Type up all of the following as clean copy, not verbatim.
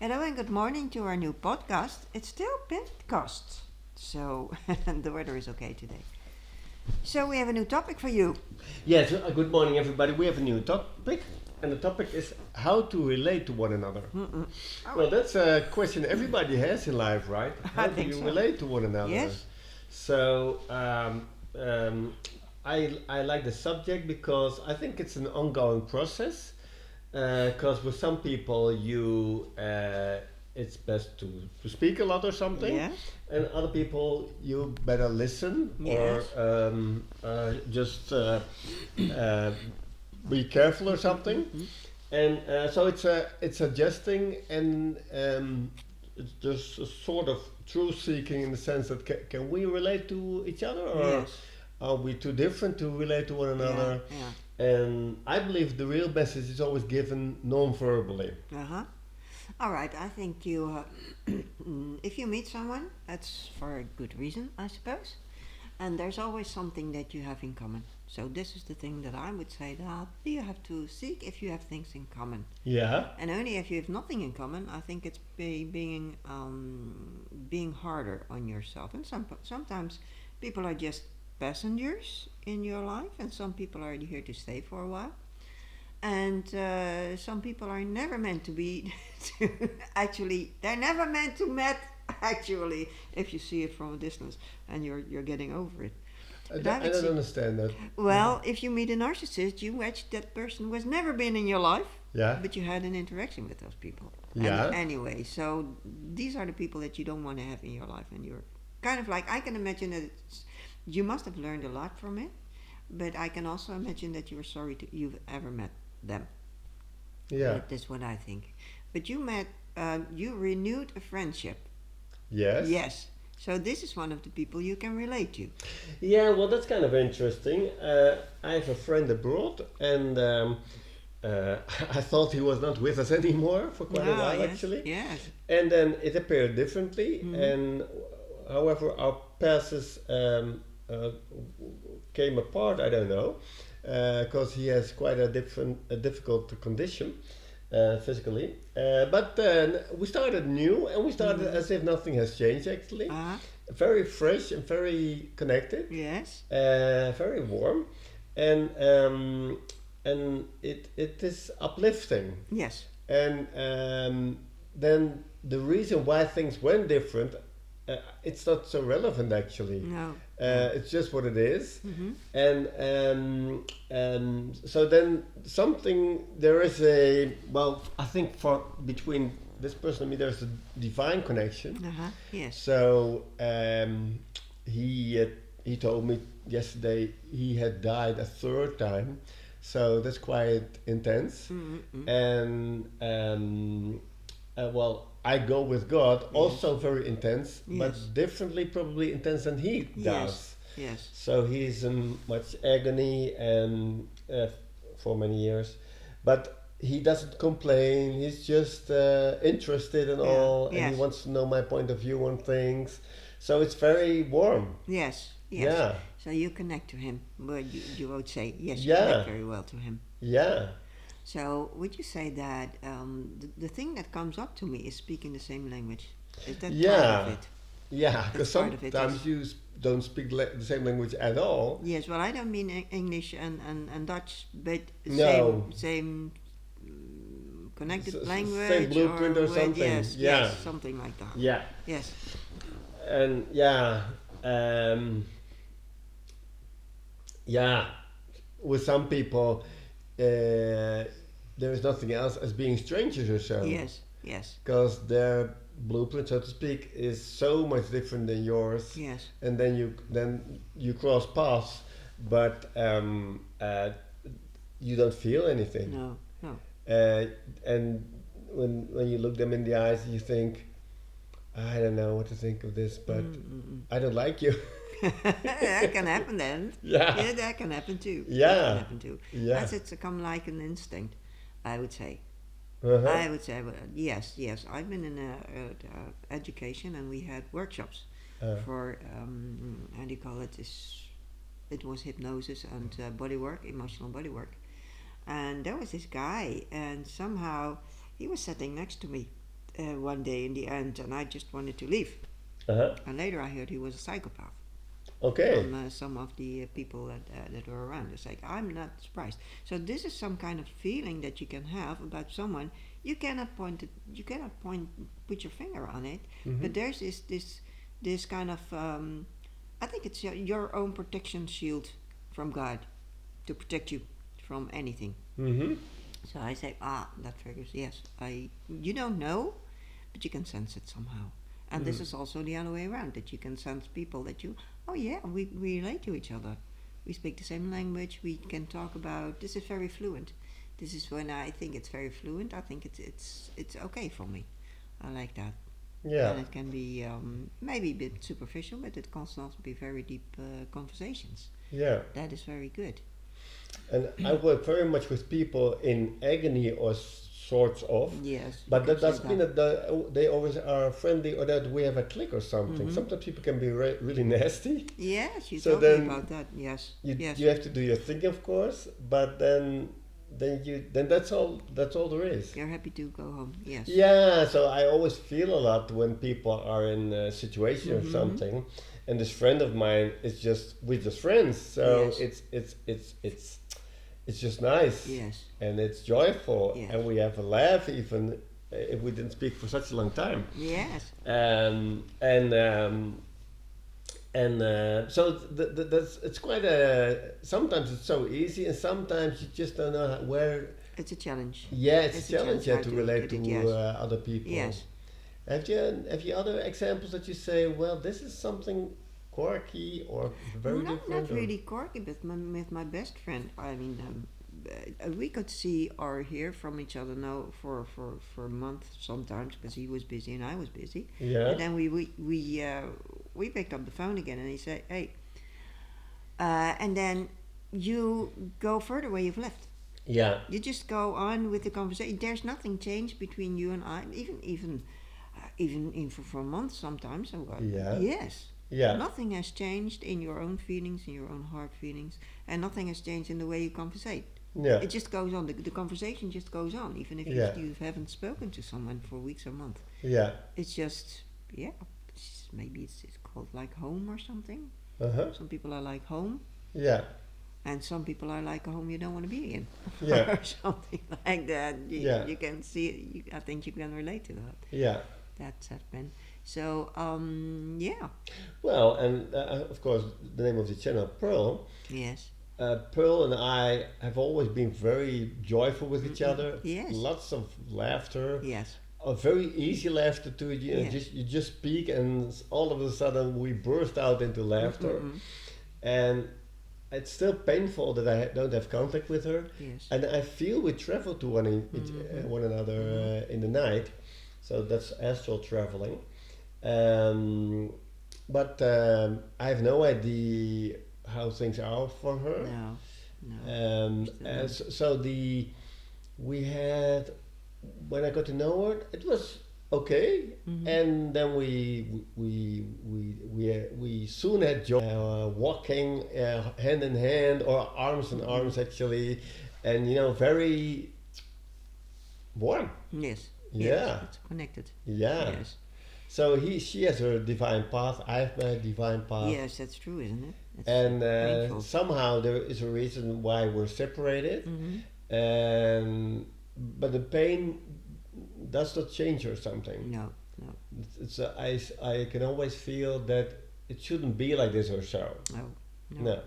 Hello and good morning to our new podcast. It's still Pentecost, so the weather is okay today. So we have a new topic for you. Yes, good morning, everybody. We have a new topic, and the topic is how to relate to one another. Mm-mm. Well, that's a question everybody has in life, right? I How do think you so. relate to one another? Yes. So, I like the subject because I think it's an ongoing process. Because with some people, it's best to speak a lot or something, Yes. and other people you better listen or Yes. just uh, be careful or something. Mhm. And so it's adjusting and it's just a sort of truth seeking in the sense that can we relate to each other or Yes. are we too different to relate to one another? Yeah. And I believe the real message is always given non-verbally. Yeah. Uh huh. All right. I think you, if you meet someone, that's for a good reason, I suppose. And there's always something that you have in common. So this is the thing that I would say that you have to seek if you have things in common. Yeah. And only if you have nothing in common, I think it's being harder on yourself. And sometimes people are just passengers in your life, and some people are here to stay for a while. And some people are never meant to be. Actually, they're never meant to met. Actually, if you see it from a distance, and you're getting over it. But I I would don't say, understand that. well, if you meet a narcissist, you watch that person was never been in your life, Yeah. but you had an interaction with those people. Yeah. And anyway, so these are the people that you don't want to have in your life, and you're kind of like I can imagine that you must have learned a lot from it, but I can also imagine that you were sorry you've ever met them. Yeah. That's what I think. But you renewed a friendship. Yes. Yes. So this is one of the people you can relate to. Yeah, well, that's kind of interesting. I have a friend abroad, and I thought he was not with us anymore for quite a while, Yes. actually. Yes. And then it appeared differently, Mhm. and however, our paths came apart. I don't know, because he has quite a difficult condition. Physically, but then we started new, and we started Mhm. as if nothing has changed. Actually, Uh-huh. very fresh and very connected, Yes. very warm, and it is uplifting. Yes. And then the reason why things went different, it's not so relevant actually. No. It's just what it is. Mhm. And so then something there is a well, I think for between this person and me there's a divine connection. Uh-huh. Yes. So he told me yesterday he had died a third time, so that's quite intense. Mm-hmm. And well, I go with God, also very intense, Yes. but differently, probably intense than he Yes. does. Yes. So he's in much agony and for many years, but he doesn't complain. He's just interested in Yeah. all, and Yes. he wants to know my point of view on things. So it's very warm. Yes. Yes. Yeah, So you connect to him. Well, you would say yes. You Yeah. connect very well to him. yeah, So would you say that the thing that comes up to me is speaking the same language? Is that part Yeah. of it? yeah. Because part of it, sometimes you don't speak the same language at all. Yes. Well, I don't mean English and Dutch, but No. same connected language. Same blueprint or what- something. Yes. Yeah. Yes. Something like that. Yeah, Yes. and yeah, with some people, there is nothing else as being strangers or so. Yes. Yes. Because their blueprint, so to speak, is so much different than yours, Yes. and then you cross paths, but you don't feel anything. No. No. And when you look them in the eyes, you think, I don't know what to think of this, but I don't like you. That can happen then. Yeah. Yeah, that can happen too. Yeah. That can happen too. Yeah. That's it's come like an instinct, I would say. Uh-huh. I would say well, yes, yes. I've been in education, and we had workshops for how do you call it? It was hypnosis and body work, emotional body work. And there was this guy, and somehow he was sitting next to me, one day in the end, and I just wanted to leave. Uh-huh. And later I heard he was a psychopath Okay. from some of the people that were around. It's like, I'm not surprised. So this is some kind of feeling that you can have about someone. You cannot put your finger on it, but there's this kind of I think it's your own protection shield from God to protect you from anything. Mm-hmm. So I say, that figures. Yes, you don't know, but you can sense it somehow. And this is also the other way around, that you can sense people that we relate to each other. We speak the same language. We can talk about. This is very fluent. This is when I think it's very fluent. I think it's okay for me. I like that. Yeah. And it can be maybe a bit superficial, but it can also be very deep conversations. Yeah. That is very good. And I work very much with people in agony or sorts of. Yes. But you that can doesn't say mean that they always are friendly or that we have a click or something. Sometimes people can be really nasty. Yes, you So told me then about that. Yes. You, yes. you have to do your thing, of course, but then that's all there is. You're happy to go home. Yes. Yeah, so I always feel a lot when people are in a situation or something, and this friend of mine is we're just friends. So Yes. it's just nice. Yes. And it's joyful, Yes. and we have a laugh even if we didn't speak for such a long time. Yes. So that's it's quite a. Sometimes it's so easy, and sometimes you just don't know where. It's a challenge. Yeah, it's It's a a challenge challenge to how to relate do to it, yes. other people. Yes. Have you other examples that you say? Well, this is something quirky or very No, different. not really quirky, but with my best friend. I mean, we could see or hear from each other now for a month sometimes because he was busy and I was busy. Yeah. And then we picked up the phone again and he said, "Hey," and then you go further where you've left. Yeah. You just go on with the conversation. There's nothing changed between you and I, even for a month sometimes. Yeah. Yes. Yeah. Nothing has changed in your own feelings, in your own heart feelings, and nothing has changed in the way you conversate. Yeah. It just goes on. The conversation just goes on, even if you haven't spoken to someone for weeks or months. Yeah. It's just, maybe it's called like home or something. Uh-huh. Some people are like home. Yeah. And some people are like a home you don't want to be in. Yeah. Or something like that. You can see it. I think you can relate to that. Yeah. That's happened. So, yeah. Well, and of course, the name of the channel, Pearl. Yes. Pearl and I have always been very joyful with each other. Yes. Lots of laughter. Yes. A very easy laughter too. Yes. You just speak, and all of a sudden we burst out into laughter. And it's still painful that I don't have contact with her. Yes. And I feel we travel to one another in the night. So that's astral traveling. But I have no idea how things are for her. No. We had, when I got to know her, it was okay, and then we soon had joy, walking hand in hand or arms in arms actually, and very warm. Yes. Yeah. Yes, it's connected. Yeah. Yes. So she has her divine path. I have my divine path. Yes, that's true, isn't it? It's And painful. somehow there is a reason why we're separated, but the pain does not change or something. No. I can always feel that it shouldn't be like this or so. No.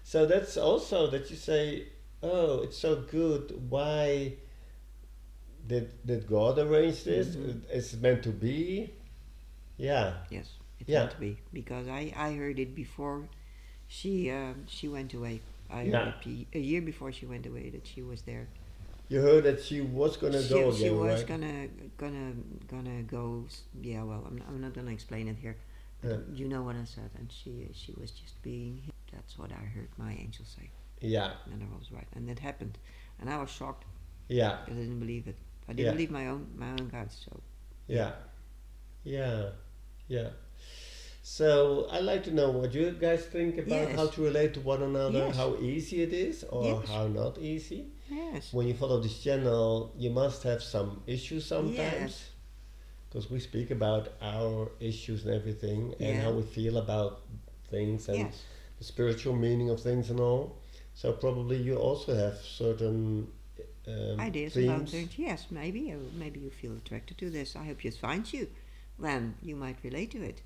So that's also that you say, oh, it's so good. Why did God arrange this? It's meant to be. Yeah. Yes, it's Yeah. meant to be because I heard it before she went away. I Yeah. heard it a year before she went away that she was there. You heard that she was gonna go She again, was right? gonna go. Yeah, well, I'm not gonna explain it here. But Yeah. you know what I said, and she was just being. That's what I heard my angel say, Yeah. and I was right, and it happened, and I was shocked. Yeah. I didn't believe it. I didn't Yeah. believe my own God. So Yeah. Yeah. Yeah. So I'd like to know what you guys think about Yes. how to relate to one another, Yes. how easy it is or Yes. how not easy. yes, When you follow this channel, you must have some issues sometimes. Yes. because we speak about our issues and everything, and Yeah. how we feel about things, and Yes. the spiritual meaning of things and all. So probably you also have certain Ideas about themes. things. Yes, maybe. Or maybe you feel attracted to this. I hope it finds you. Then you might relate to it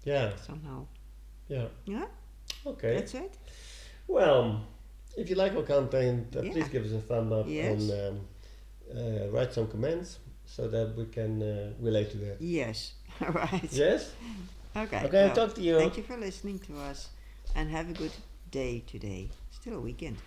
Yeah, somehow. yeah. Yeah, Okay. that's it. Well, if you like our content, Yeah. please give us a thumb up Yes. and write some comments so that we can relate to that. Yes. All right. Yes? Okay. Okay, Well, talk to you. thank you for listening to us, and have a good day today. Still a weekend.